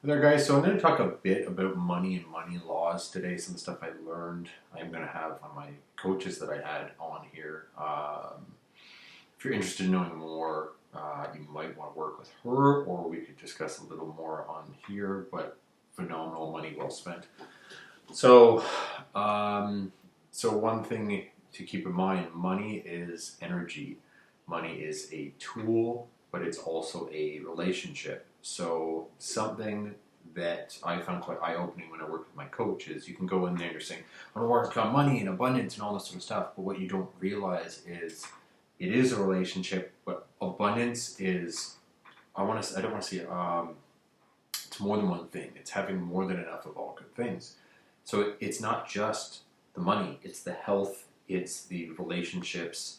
There, guys. So I'm going to talk a bit about money and money laws today. Some stuff I learned. I'm going to have one of my coaches that I had on here. If you're interested in knowing more, you might want to work with her, or we could discuss a little more on here. But phenomenal money well spent. So, so one thing to keep in mind: money is energy. Money is a tool, but it's also a relationship. So something that I found quite eye-opening when I worked with my coach is you can go in there and you're saying, I want to work on money and abundance and all this sort of stuff, but what you don't realize is it is a relationship, but abundance is, I don't want to see it's more than one thing. It's having more than enough of all good things. So it's not just the money, it's the health, it's the relationships,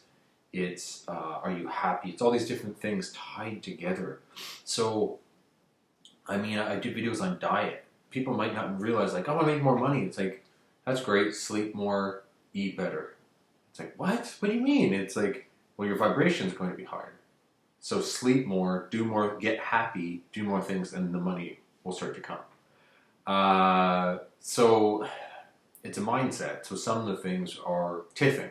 it's are you happy? It's all these different things tied together. So, I mean, I do videos on diet. People might not realize, like, I want to make more money. It's like, that's great. Sleep more, eat better. It's like, what? What do you mean? It's like, well, your vibration is going to be higher. So sleep more, do more, get happy, do more things, and the money will start to come. So it's a mindset. So some of the things are tipping.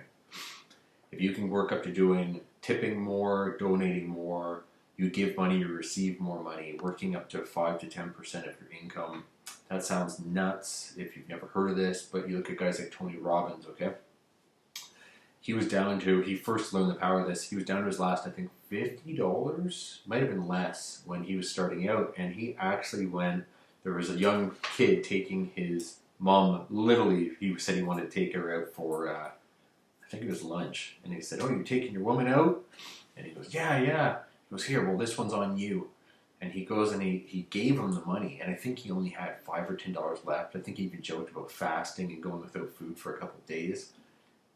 If you can work up to doing tipping more, donating more, you give money, you receive more money, working up to 5 to 10% of your income. That sounds nuts if you've never heard of this, but you look at guys like Tony Robbins, okay? He first learned the power of this. He was down to his last, I think, $50, might have been less when he was starting out. And he actually there was a young kid taking his mom, literally, he said he wanted to take her out for, I think it was lunch. And he said, oh, you're taking your woman out? And he goes, yeah. He goes, here, well, this one's on you. And he goes and he gave him the money. And I think he only had $5 or $10 left. I think he even joked about fasting and going without food for a couple of days.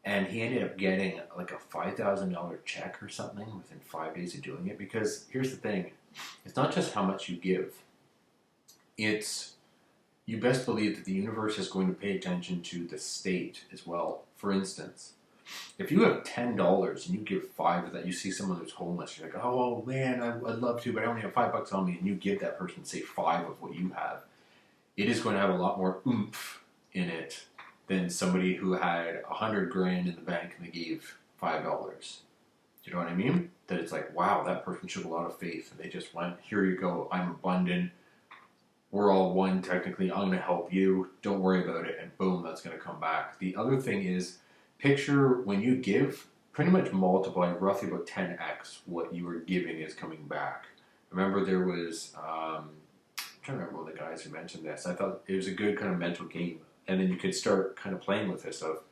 And he ended up getting like a $5,000 check or something within 5 days of doing it. Because here's the thing. It's not just how much you give. It's, you best believe that the universe is going to pay attention to the state as well. For instance, if you have $10 and you give 5 of that, you see someone who's homeless, you're like, oh man, I'd love to, but I only have $5 on me, and you give that person, say, 5 of what you have, it is going to have a lot more oomph in it than somebody who had 100 grand in the bank and they gave $5. Do you know what I mean? That it's like, wow, that person showed a lot of faith, and they just went, here you go, I'm abundant, we're all one technically, I'm going to help you, don't worry about it, and boom, that's going to come back. The other thing is, picture when you give, pretty much multiply roughly about 10x what you were giving is coming back. Remember there was, I'm trying to remember one of the guys who mentioned this. I thought it was a good kind of mental game. And then you could start kind of playing with this of,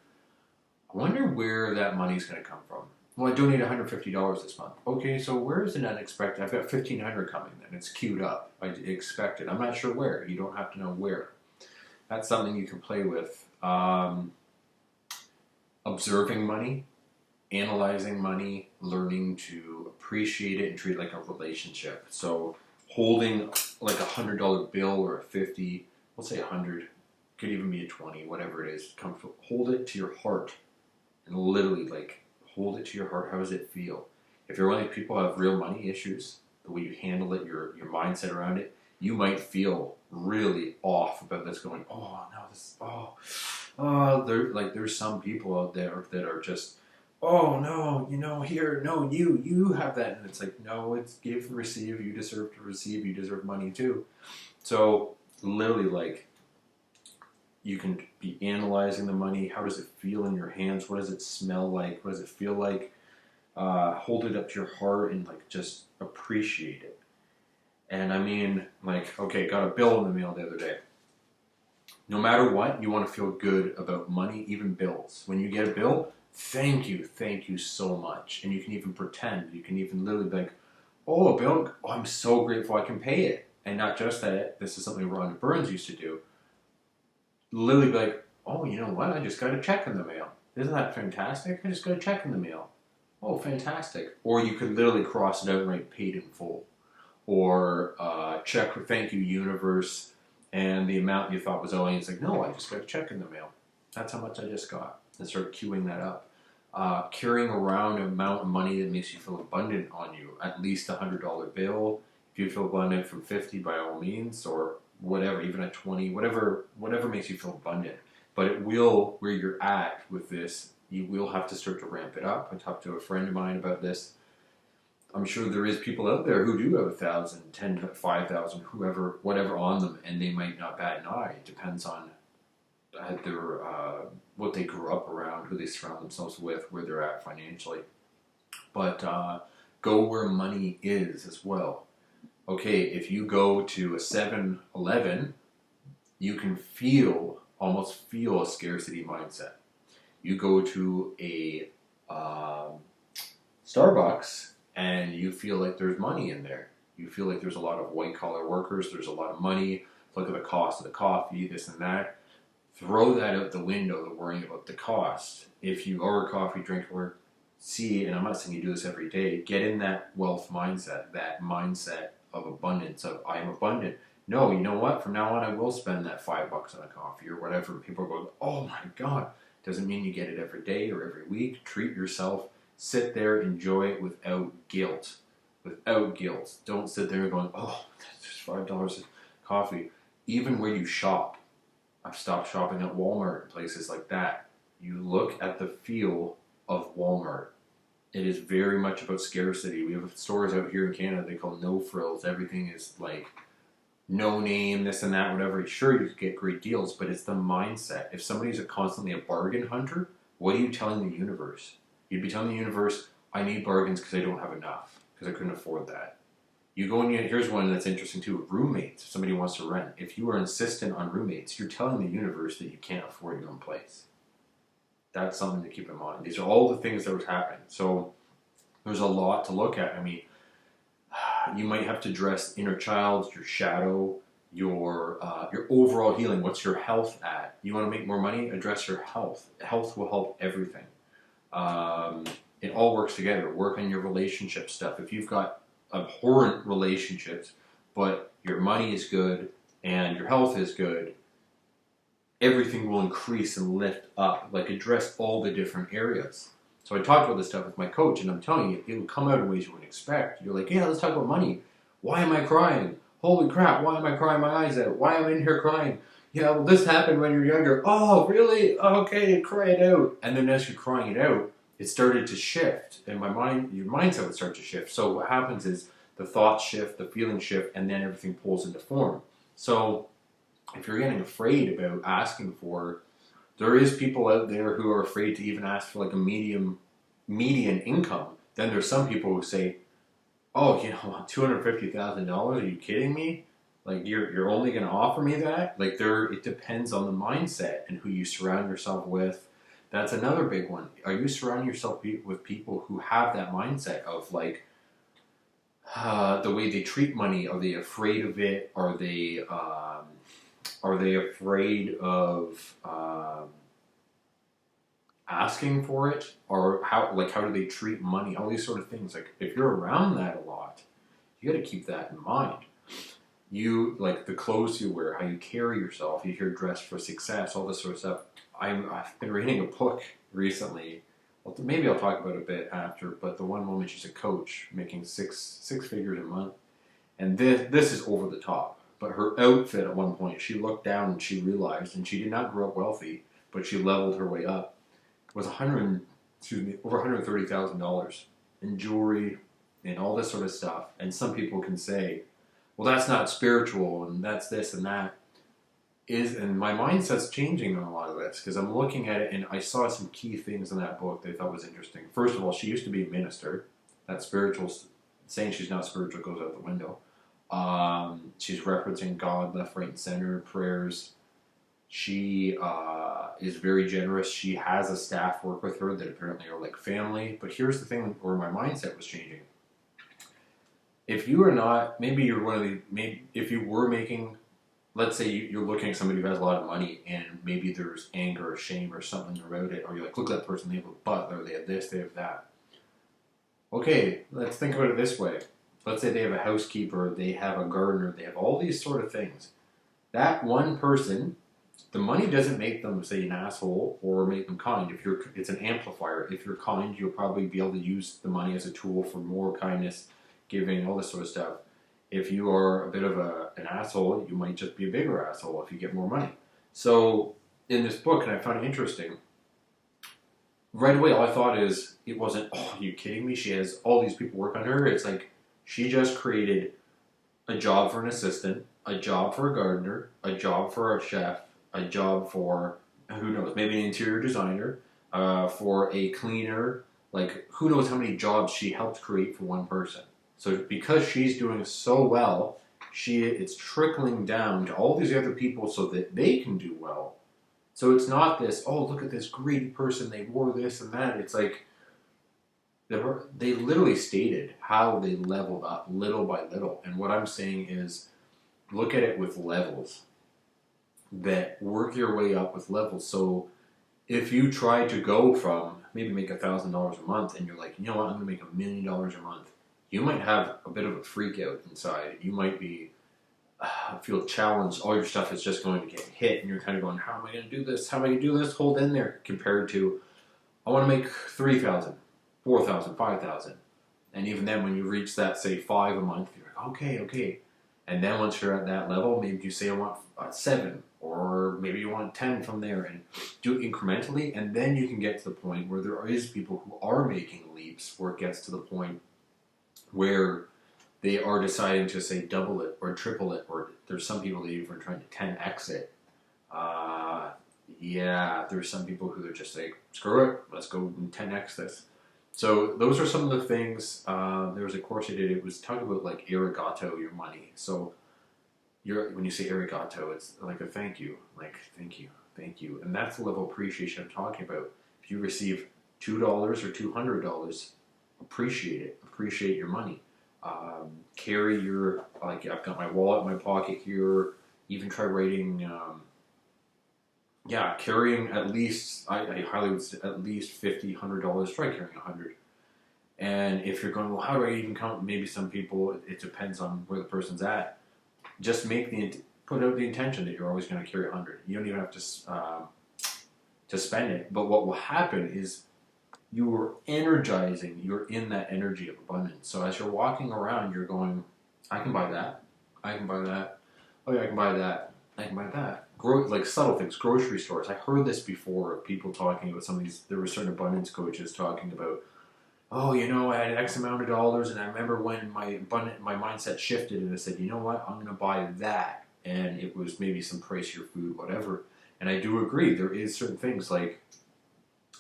I wonder where that money's going to come from. Well, I donated $150 this month. Okay, so where is an unexpected? I've got $1,500 coming, and it's queued up. I expect it. I'm not sure where. You don't have to know where. That's something you can play with. Observing money, analyzing money, learning to appreciate it and treat it like a relationship. So holding like $100 bill or a 50, we'll say 100, could even be a 20, whatever it is, hold it to your heart and literally like hold it to your heart. How does it feel? If you're one of these people who have real money issues, the way you handle it, your mindset around it, you might feel really off about this going, there's some people out there that are just, oh no, you have that. And it's like, no, it's give and receive. You deserve to receive. You deserve money too. So literally like, you can be analyzing the money. How does it feel in your hands? What does it smell like? What does it feel like? Hold it up to your heart and like just appreciate it. And I mean, like, okay, got a bill in the mail the other day. No matter what, you want to feel good about money, even bills. When you get a bill, thank you so much. And you can even pretend. You can even literally be like, oh, a bill, oh, I'm so grateful I can pay it. And not just that, this is something Rhonda Burns used to do. Literally be like, oh, you know what? I just got a check in the mail. Isn't that fantastic? I just got a check in the mail. Oh, fantastic. Or you could literally cross it out and write paid in full. Or check for thank you, universe, and the amount you thought was owing. It's like, no, I just got a check in the mail. That's how much I just got. And start queuing that up. Carrying around an amount of money that makes you feel abundant on you. At least $100 bill. If you feel abundant from 50, by all means, or whatever, even at 20, whatever makes you feel abundant. But it will, where you're at with this, you will have to start to ramp it up. I talked to a friend of mine about this. I'm sure there is people out there who do have 1,000, 10, 5,000, whoever, whatever on them, and they might not bat an eye. It depends on their what they grew up around, who they surround themselves with, where they're at financially. But go where money is as well. Okay, if you go to a 7-Eleven, you can almost feel a scarcity mindset. You go to a Starbucks and you feel like there's money in there. You feel like there's a lot of white collar workers, there's a lot of money, look at the cost of the coffee, this and that. Throw that out the window, the worrying about the cost. If you are a coffee drinker, and I'm not saying you do this every day, get in that wealth mindset, that mindset of abundance, of I am abundant. No, you know what? From now on, I will spend that $5 on a coffee or whatever. People are going, oh my God. Doesn't mean you get it every day or every week. Treat yourself. Sit there, enjoy it without guilt. Without guilt. Don't sit there going, oh, there's $5 of coffee. Even where you shop. I've stopped shopping at Walmart and places like that. You look at the feel of Walmart. It is very much about scarcity. We have stores out here in Canada they call no frills. Everything is like no name, this and that, whatever. Sure, you could get great deals, but it's the mindset. If somebody's constantly a bargain hunter, what are you telling the universe? You'd be telling the universe, I need bargains because I don't have enough, because I couldn't afford that. You go and here's one that's interesting too, roommates. If somebody wants to rent, if you are insistent on roommates, you're telling the universe that you can't afford your own place. That's something to keep in mind. These are all the things that are happening. So there's a lot to look at. I mean, you might have to address inner child, your shadow, your overall healing. What's your health at? You want to make more money? Address your health. Health will help everything. It all works together. Work on your relationship stuff. If you've got abhorrent relationships, but your money is good and your health is good, everything will increase and lift up. Like address all the different areas. So I talked about this stuff with my coach, and I'm telling you, it will come out in ways you wouldn't expect. You're like, yeah, let's talk about money. Why am I crying? Holy crap, why am I crying my eyes out? Why am I in here crying? Yeah, well, this happened when you're younger. Oh, really? Okay, cry it out. And then as you're crying it out, it started to shift. And your mindset would start to shift. So what happens is the thoughts shift, the feelings shift, and then everything pulls into form. So if you're getting afraid about asking for, there is people out there who are afraid to even ask for like a median income. Then there's some people who say, oh, $250,000? Are you kidding me? Like you're only going to offer me that? Like it depends on the mindset and who you surround yourself with. That's another big one. Are you surrounding yourself with people who have that mindset of like the way they treat money? Are they afraid of it? Are they afraid of asking for it? Or how do they treat money? All these sort of things. Like if you're around that a lot, you got to keep that in mind. You like the clothes you wear, how you carry yourself. You hear dress for success, all this sort of stuff. I've been reading a book recently. Well, maybe I'll talk about it a bit after. But the one woman, she's a coach making six figures a month, and this is over the top. But her outfit at one point, she looked down and she realized, and she did not grow up wealthy, but she leveled her way up. Was over $130,000 in jewelry and all this sort of stuff. And some people can say, well, that's not spiritual and that's this and that. And my mindset's changing on a lot of this because I'm looking at it and I saw some key things in that book that I thought was interesting. First of all, she used to be a minister. That spiritual, saying she's not spiritual goes out the window. She's referencing God left, right, and center, prayers. She is very generous. She has a staff work with her that apparently are like family. But here's the thing where my mindset was changing. If you are not, maybe you're one of the, if you were making, let's say you're looking at somebody who has a lot of money and maybe there's anger or shame or something about it, or you're like, look at that person, they have a butler, they have this, they have that. Okay, let's think about it this way. Let's say they have a housekeeper, they have a gardener, they have all these sort of things. That one person, the money doesn't make them, say, an asshole or make them kind. It's an amplifier. If you're kind, you'll probably be able to use the money as a tool for more kindness, giving, all this sort of stuff. If you are a bit of an asshole, you might just be a bigger asshole if you get more money. So in this book, and I found it interesting, right away all I thought is, it wasn't, oh, are you kidding me? She has all these people work under her. It's like she just created a job for an assistant, a job for a gardener, a job for a chef, a job for, who knows, maybe an interior designer, for a cleaner. Like, who knows how many jobs she helped create for one person. So because she's doing so well, it's trickling down to all these other people so that they can do well. So it's not this, oh, look at this greedy person, they wore this and that. It's like, they literally stated how they leveled up little by little. And what I'm saying is, look at it with levels. That work your way up with levels. So if you try to go from maybe make $1,000 a month and you're like, you know what, I'm going to make $1 million a month, you might have a bit of a freak out inside. You might be feel challenged. All your stuff is just going to get hit, and you're kind of going, how am I going to do this? How am I going to do this? Hold in there. Compared to, I want to make 3,000, 4,000, 5,000. And even then, when you reach that, say, 5 a month, you're like, okay. And then once you're at that level, maybe you say, I want 7, or maybe you want 10 from there, and do it incrementally. And then you can get to the point where there is people who are making leaps, where it gets to the point where they are deciding to, say, double it or triple it, or there's some people that even are trying to 10x it. There's some people who are just like, screw it, let's go and 10x this. So those are some of the things. There was a course I did. It was talking about like arigato, your money. So when you say arigato, it's like a thank you, like thank you, and that's the level of appreciation I'm talking about. If you receive $2 or $200, appreciate it. Appreciate your money. Carry your, like, I've got my wallet in my pocket here. Even try writing. Carrying at least, I highly would say at least $50, $100. Try carrying $100. And if you're going, well, how do I even count? Maybe some people, it depends on where the person's at. Just put out the intention that you're always going to carry $100. You don't even have to spend it. But what will happen is you're energizing. You're in that energy of abundance. So as you're walking around, you're going, I can buy that. I can buy that. Oh yeah, I can buy that. I can buy that. Like subtle things, grocery stores. I heard this before of people talking about some of these. There were certain abundance coaches talking about, oh, I had X amount of dollars, and I remember when my mindset shifted, and I said, you know what, I'm going to buy that, and it was maybe some pricier food, whatever. And I do agree, there is certain things like,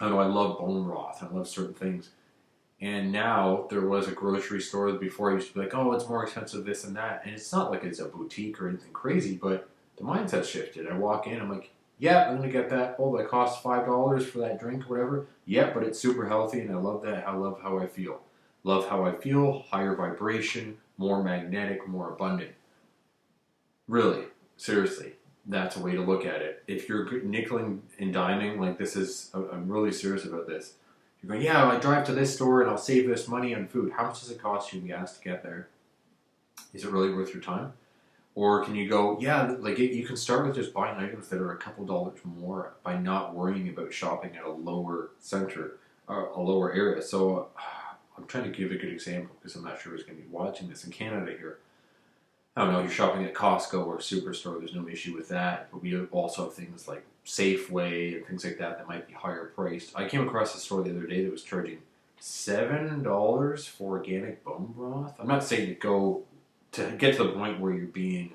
I know I love bone broth, I love certain things. And now there was a grocery store before I used to be like, oh, it's more expensive, this and that. And it's not like it's a boutique or anything crazy, but the mindset shifted. I walk in, I'm like, yeah, I'm going to get that. Oh, that costs $5 for that drink or whatever. Yeah, but it's super healthy, and I love that. I love how I feel. Love how I feel, higher vibration, more magnetic, more abundant. Really, seriously, that's a way to look at it. If you're nickeling and diming, like this is, I'm really serious about this. You're going, yeah, I drive to this store and I'll save this money on food. How much does it cost you in gas to get there? Is it really worth your time? Or can you go, yeah, like you can start with just buying items that are a couple dollars more by not worrying about shopping at a lower center, a lower area. So I'm trying to give a good example because I'm not sure who's going to be watching this in Canada here. I don't know, you're shopping at Costco or Superstore, there's no issue with that. But we also have things like Safeway and things like that might be higher priced. I came across a store the other day that was charging $7 for organic bone broth. I'm not saying to get to the point where you're being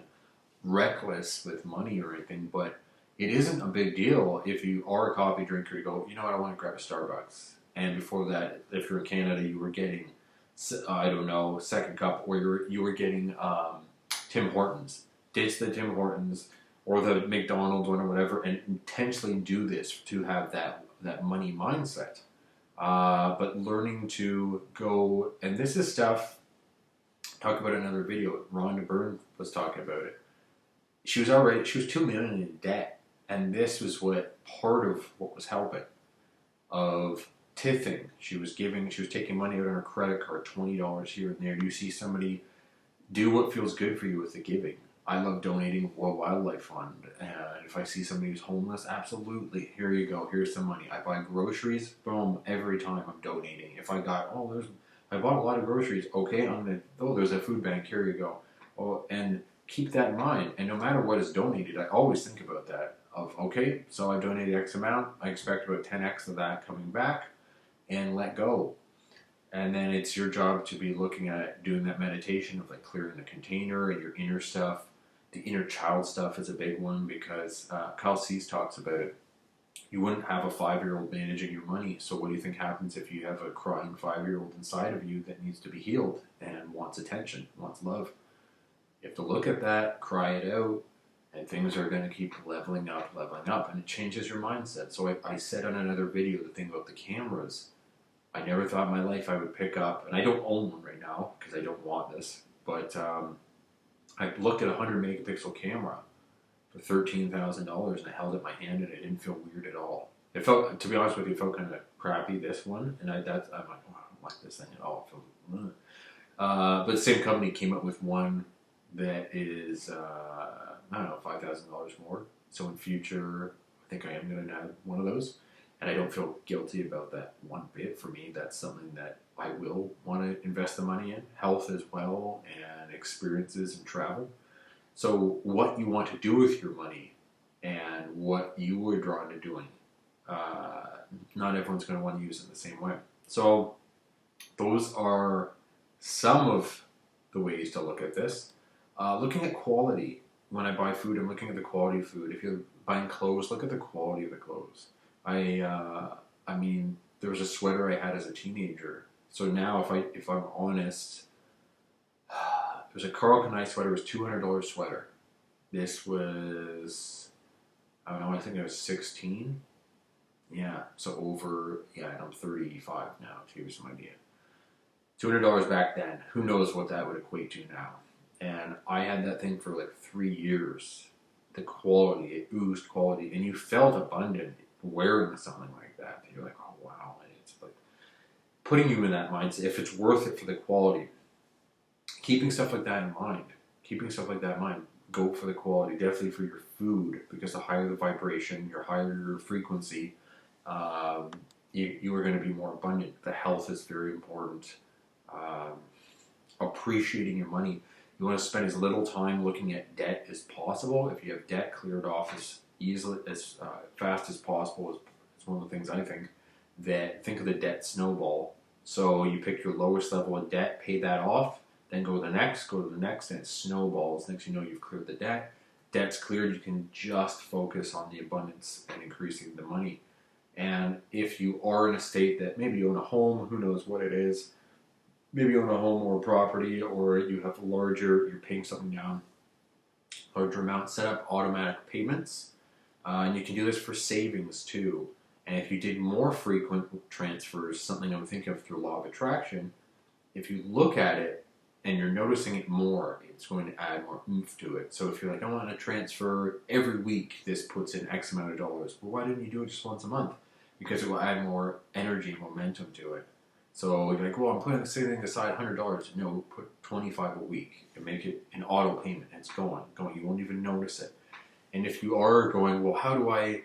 reckless with money or anything, but it isn't a big deal if you are a coffee drinker to go, you know what, I want to grab a Starbucks. And before that, if you're in Canada, you were getting, I don't know, second cup, or you were getting Tim Hortons. Ditch the Tim Hortons or the McDonald's one or whatever, and intentionally do this to have that money mindset. But learning to go, and this is stuff, talk about another video, Rhonda Byrne was talking about it. She was $2 million in debt, and this was part of what was helping, of tiffing. She was taking money out on her credit card, $20 here and there. You see somebody do what feels good for you with the giving. I love donating World Wildlife Fund, and if I see somebody who's homeless, absolutely, here you go, here's some money. I buy groceries, boom, every time I'm donating. If I bought a lot of groceries, okay, there's a food bank, here you go. Oh, and keep that in mind. And no matter what is donated, I always think about that. Of okay, so I donated X amount. I expect about 10x of that coming back, and let go. And then it's your job to be looking at doing that meditation of like clearing the container and your inner stuff. The inner child stuff is a big one because Kyle Cease talks about it. You wouldn't have a 5-year-old managing your money. So what do you think happens if you have a crying 5-year-old inside of you that needs to be healed and wants attention, wants love? You have to look at that, cry it out, and things are going to keep leveling up, and it changes your mindset. So I said on another video the thing about the cameras. I never thought in my life I would pick up, and I don't own one right now because I don't want this, but I looked at a 100 megapixel camera for $13,000 and I held it in my hand and it didn't feel weird at all. It felt, to be honest with you, it felt kind of crappy, this one, and I'm like, oh, I don't like this thing at all. It feels, but the same company came up with one that is, I don't know, $5,000 more. So in future, I think I am going to have one of those. And I don't feel guilty about that one bit. For me, that's something that I will want to invest the money in. Health as well, and experiences and travel. So what you want to do with your money and what you are drawn to doing, not everyone's going to want to use it the same way. So those are some of the ways to look at this. Looking at quality. When I buy food, I'm looking at the quality of food. If you're buying clothes, look at the quality of the clothes. I mean, there was a sweater I had as a teenager. So now, if I'm honest, there's a Carl Kanai sweater. It was $200 sweater. This was, I don't know, I think I was 16. Yeah, so and I'm 35 now, to give you some idea. $200 back then. Who knows what that would equate to now? And I had that thing for like 3 years. The quality, it oozed quality, and you felt abundant wearing something like that. You're like, oh wow, and it's like putting you in that mindset. If it's worth it for the quality, keeping stuff like that in mind. Go for the quality, definitely for your food, because the higher the vibration, your higher your frequency, you are going to be more abundant. The health is very important. Appreciating your money. You want to spend as little time looking at debt as possible. If you have debt, clear it off as easily, as fast as possible. Is one of the things I think. Think of the debt snowball. So you pick your lowest level of debt, pay that off, then go to the next, and it snowballs. Next you know, you've cleared the debt. Debt's cleared, you can just focus on the abundance and increasing the money. And if you are in a state that maybe you own a home, who knows what it is, maybe you own a home or a property, or you have you're paying something down, larger amount, set up automatic payments. And you can do this for savings too. And if you did more frequent transfers, something I'm thinking of through law of attraction, if you look at it and you're noticing it more, it's going to add more oomph to it. So if you're like, I want to transfer every week, this puts in X amount of dollars. Well, why didn't you do it just once a month? Because it will add more energy, momentum to it. So you're like, well, I'm setting aside $100. No, put $25 a week and make it an auto payment. It's going. You won't even notice it. And if you are going, well, how do I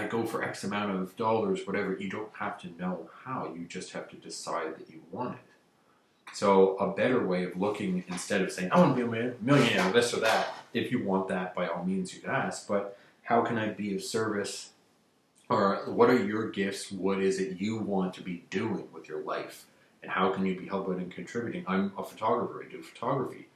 go for X amount of dollars, whatever, you don't have to know how. You just have to decide that you want it. So a better way of looking, instead of saying, I want to be a millionaire, this or that, if you want that, by all means, you can ask, but how can I be of service? Or what are your gifts? What is it you want to be doing with your life? And how can you be helping and contributing? I'm a photographer. I do photography.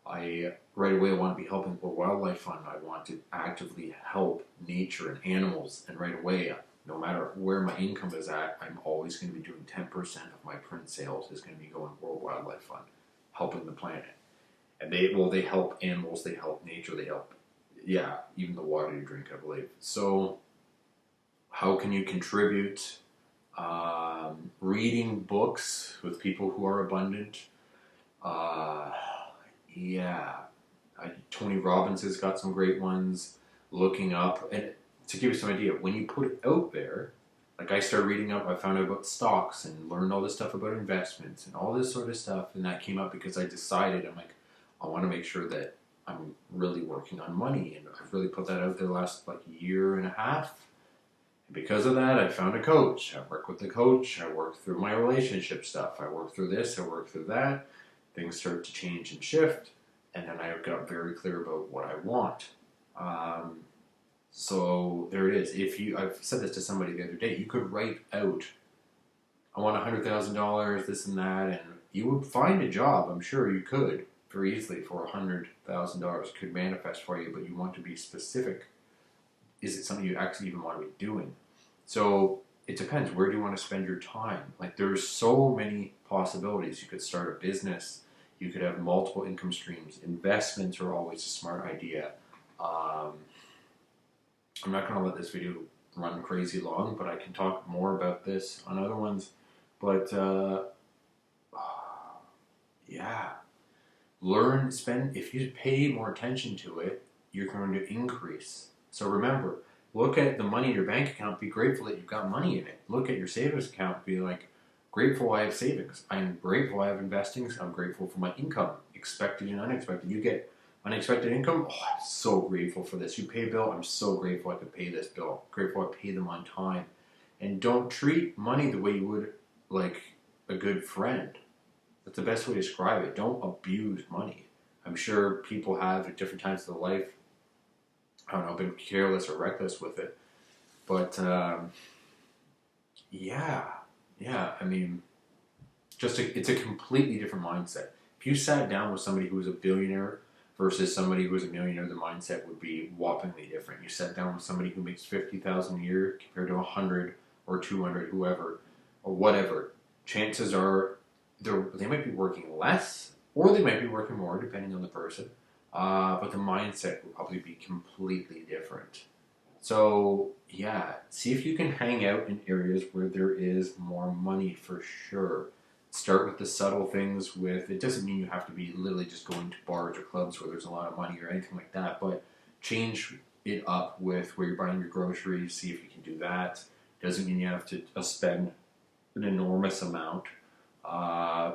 Right away, I want to be helping World Wildlife Fund. I want to actively help nature and animals. And right away, no matter where my income is at, I'm always going to be doing 10% of my print sales is going to be going to World Wildlife Fund, helping the planet. And they help animals, they help nature, they help, even the water you drink, I believe. So how can you contribute? Reading books with people who are abundant. Tony Robbins has got some great ones. Looking up, and to give you some idea, when you put it out there, like I started reading up, I found out about stocks and learned all this stuff about investments and all this sort of stuff, and that came up because I decided, I'm like, I want to make sure that I'm really working on money, and I've really put that out there the last year and a half. And because of that, I found a coach. I work with the coach. I work through my relationship stuff. I work through this. I work through that. Things start to change and shift. and then I got very clear about what I want. So there it is. I've said this to somebody the other day, you could write out, I want $100,000, this and that, and you would find a job. I'm sure you could very easily for $100,000 could manifest for you, but you want to be specific. Is it something you actually even want to be doing? So it depends. Where do you want to spend your time? Like, there's so many possibilities. You could start a business. You could have multiple income streams. Investments are always a smart idea. I'm not going to let this video run crazy long, but I can talk more about this on other ones. But yeah, if you pay more attention to it, you're going to increase. So remember, look at the money in your bank account, be grateful that you've got money in it. Look at your savings account, be like, grateful I have savings. I'm grateful I have investings. I'm grateful for my income, expected and unexpected. You get unexpected income, oh, I'm so grateful for this. You pay a bill, I'm so grateful I could pay this bill. Grateful I pay them on time. And don't treat money the way you would like a good friend. That's the best way to describe it. Don't abuse money. I'm sure people have at different times of their life, I don't know, been careless or reckless with it. But yeah, I mean, it's a completely different mindset. If you sat down with somebody who was a billionaire versus somebody who was a millionaire, the mindset would be whoppingly different. You sat down with somebody who makes $50,000 a year compared to 100 or 200, whoever or whatever. Chances are they might be working less or they might be working more, depending on the person. But the mindset will probably be completely different. So yeah, see if you can hang out in areas where there is more money for sure. Start with the subtle things. It doesn't mean you have to be literally just going to bars or clubs where there's a lot of money or anything like that, but change it up with where you're buying your groceries. See if you can do that. Doesn't mean you have to spend an enormous amount.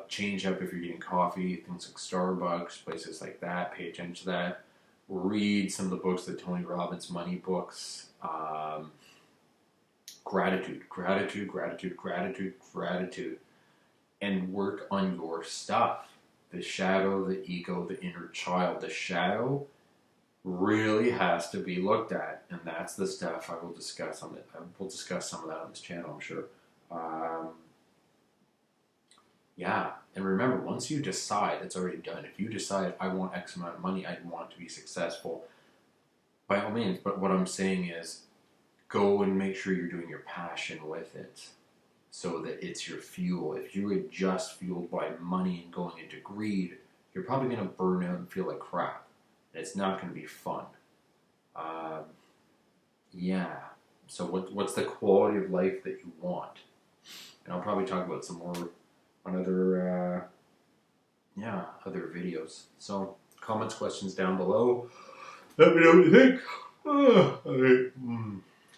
Change up if you're getting coffee, things like Starbucks, places like that. Pay attention to that. Read some of the books, the Tony Robbins money books. Gratitude, and work on your stuff. The shadow, the ego, the inner child. The shadow really has to be looked at, and that's the stuff I will discuss on it. We'll discuss some of that on this channel, I'm sure. Yeah, and remember, once you decide, it's already done. If you decide, I want X amount of money, I want to be successful, by all means. But what I'm saying is, go and make sure you're doing your passion with it so that it's your fuel. If you are just fueled by money and going into greed, you're probably going to burn out and feel like crap. And it's not going to be fun. Yeah. So what's the quality of life that you want? And I'll probably talk about some more on other videos. So comments, questions down below. Let me know what you think.